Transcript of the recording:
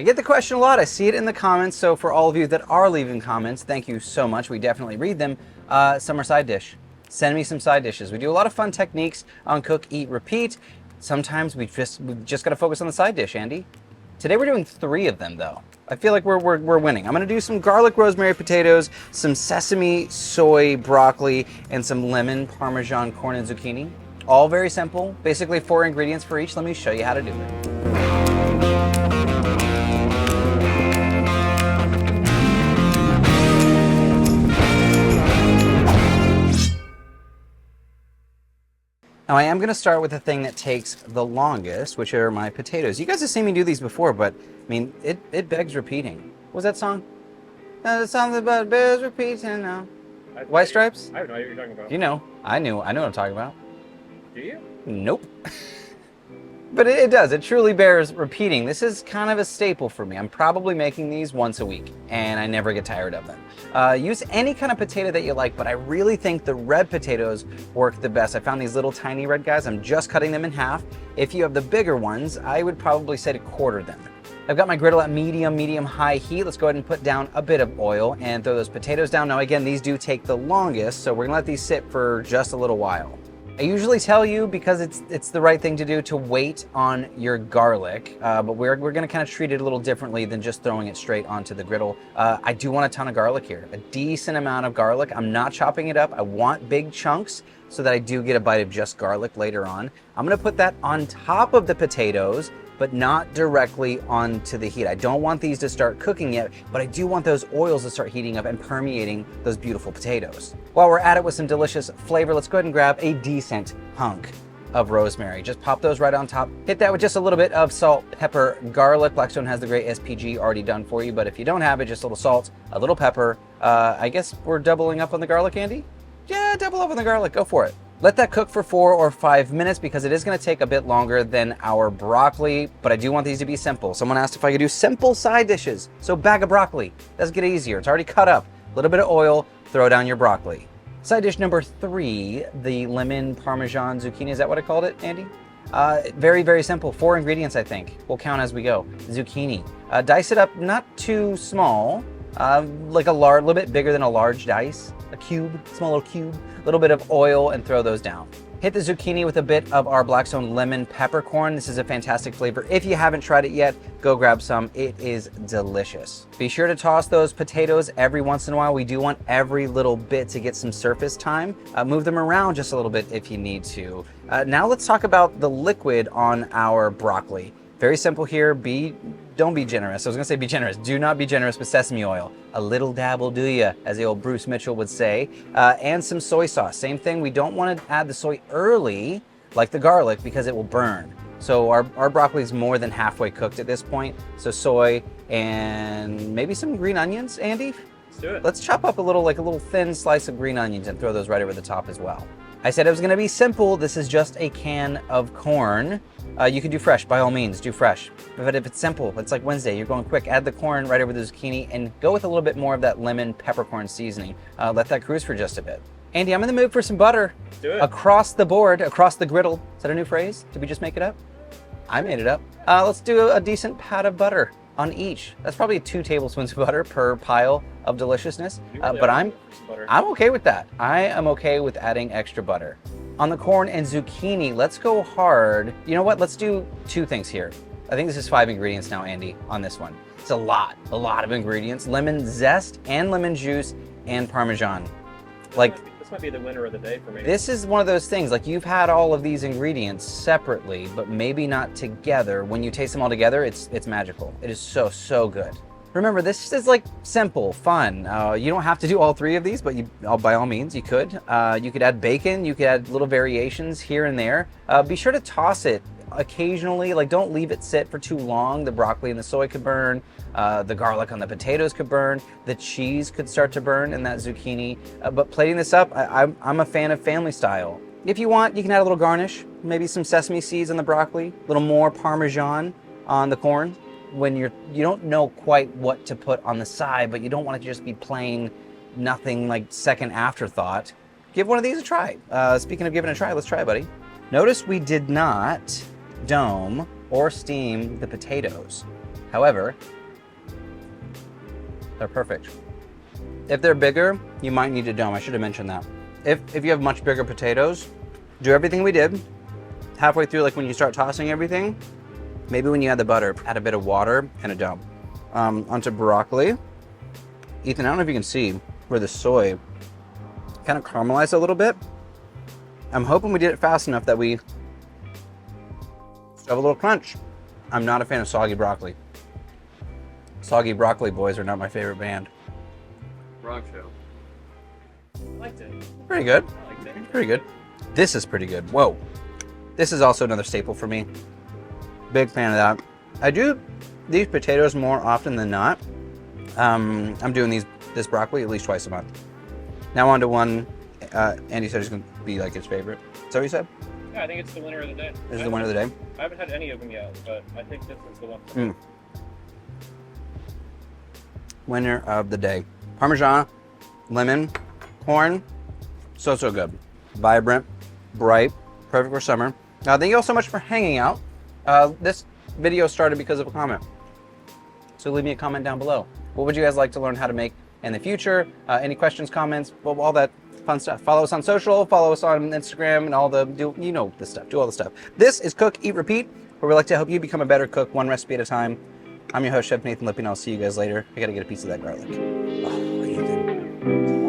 I get the question a lot. I see it in the comments. So for all of you that are leaving comments, thank you so much. We definitely read them. Summer side dish. Send me some side dishes. We do a lot of fun techniques on cook, eat, repeat. Sometimes we just got to focus on the side dish, Andy. Today we're doing 3 of them though. I feel like we're winning. I'm gonna do some garlic rosemary potatoes, some sesame soy broccoli, and some lemon Parmesan corn and zucchini. All very simple, basically 4 ingredients for each. Let me show you how to do it. Now I am going to start with the thing that takes the longest, which are my potatoes. You guys have seen me do these before, but I mean, it begs repeating. What was that song? Something about bears repeating now. White Stripes? I have no idea what you're talking about. You know, I know what I'm talking about. Do you? Nope. But it does. It truly bears repeating. This is kind of a staple for me. I'm probably making these once a week, and I never get tired of them. Use any kind of potato that you like, but I really think the red potatoes work the best. I found these little tiny red guys. I'm just cutting them in half. If you have the bigger ones, I would probably say to quarter them. I've got my griddle at medium-high heat. Let's go ahead and put down a bit of oil and throw those potatoes down. Now again, these do take the longest, so we're gonna let these sit for just a little while. I usually tell you, because it's the right thing to do, to wait on your garlic, but we're going to kind of treat it a little differently than just throwing it straight onto the griddle. I do want a ton of garlic here, a decent amount of garlic. I'm not chopping it up. I want big chunks so that I do get a bite of just garlic later on. I'm going to put that on top of the potatoes, but not directly onto the heat. I don't want these to start cooking yet, but I do want those oils to start heating up and permeating those beautiful potatoes. While we're at it with some delicious flavor, let's go ahead and grab a decent hunk of rosemary. Just pop those right on top. Hit that with just a little bit of salt, pepper, garlic. Blackstone has the great S.P.G already done for you, but if you don't have it, just a little salt, a little pepper. I guess we're doubling up on the garlic, Andy? Yeah, double up on the garlic, go for it. Let that cook for 4 or 5 minutes because it is going to take a bit longer than our broccoli, but I do want these to be simple. Someone asked if I could do simple side dishes. So bag of broccoli, does get easier. It's already cut up. A little bit of oil, throw down your broccoli. Side dish number 3, the lemon Parmesan zucchini. Is that what I called it, Andy? Very, very simple. 4 ingredients, I think. We'll count as we go. Zucchini. Dice it up not too small, like a little bit bigger than a large dice. A cube, small little cube. A little bit of oil and throw those down. Hit the zucchini with a bit of our Blackstone lemon peppercorn. This is a fantastic flavor. If you haven't tried it yet, go grab some. It is delicious. Be sure to toss those potatoes every once in a while. We do want every little bit to get some surface time. Move them around just a little bit if you need to. Now let's talk about the liquid on our broccoli. Very simple here. Don't be generous. I was gonna say be generous. Do not be generous with sesame oil. A little dab will do ya, as the old Bruce Mitchell would say. And some soy sauce. Same thing. We don't want to add the soy early, like the garlic, because it will burn. So our broccoli is more than halfway cooked at this point. So soy and maybe some green onions, Andy? Let's do it. Let's chop up a little thin slice of green onions and throw those right over the top as well. I said it was gonna be simple. This is just a can of corn. You can do fresh, by all means, do fresh. But if it's simple, it's like Wednesday, you're going quick, add the corn right over the zucchini and go with a little bit more of that lemon peppercorn seasoning. Let that cruise for just a bit. Andy, I'm in the mood for some butter. Let's do it. Across the board, across the griddle. Is that a new phrase? Did we just make it up? I made it up. Let's do a decent pat of butter on each. That's probably 2 tablespoons of butter per pile of deliciousness. But I'm okay with that. I am okay with adding extra butter. On the corn and zucchini, let's go hard. You know what? Let's do 2 things here. I think this is 5 ingredients now, Andy, on this one. It's a lot of ingredients. Lemon zest and lemon juice and Parmesan. Like, this might be the winner of the day for me. This is one of those things, like you've had all of these ingredients separately, but maybe not together. When you taste them all together, it's magical. It is so good. Remember, this is like simple, fun. You don't have to do all 3 of these, but by all means, you could. You could add bacon, you could add little variations here and there. Be sure to toss it occasionally, like don't leave it sit for too long. The broccoli and the soy could burn, the garlic on the potatoes could burn, the cheese could start to burn in that zucchini. But plating this up, I'm a fan of family style. If you want, you can add a little garnish, maybe some sesame seeds on the broccoli, a little more Parmesan on the corn. When you don't know quite what to put on the side, but you don't want it to just be plain, nothing like second afterthought, give one of these a try. Speaking of giving it a try, let's try it, buddy. Notice we did not dome or steam the potatoes. However, they're perfect. If they're bigger, you might need a dome. I should have mentioned that. If you have much bigger potatoes, do everything we did. Halfway through, like when you start tossing everything, maybe when you add the butter, add a bit of water and a dome. Onto broccoli. Ethan, I don't know if you can see where the soy kind of caramelized a little bit. I'm hoping we did it fast enough that we still have a little crunch. I'm not a fan of soggy broccoli. Soggy Broccoli Boys are not my favorite band. Wrong show. I liked it. Pretty good. I liked it. Pretty good. This is pretty good. Whoa. This is also another staple for me. Big fan of that. I do these potatoes more often than not. I'm doing this broccoli at least twice a month. Now on to one Andy said is going to be like his favorite. Is that what you said? Yeah, I think it's the winner of the day. This is the winner of the day? I haven't had any of them yet, but I think this is the one. Winner of the day. Parmesan, lemon, corn. So good. Vibrant, bright, perfect for summer. Thank you all so much for hanging out. This video started because of a comment. So leave me a comment down below. What would you guys like to learn how to make in the future? Any questions, comments, all that fun stuff. Follow us on social, follow us on Instagram, and all the, you know the stuff, do all the stuff. This is Cook, Eat, Repeat, where we like to help you become a better cook, one recipe at a time. I'm your host, Chef Nathan Lippy, and I'll see you guys later. I gotta get a piece of that garlic. Oh, Ethan.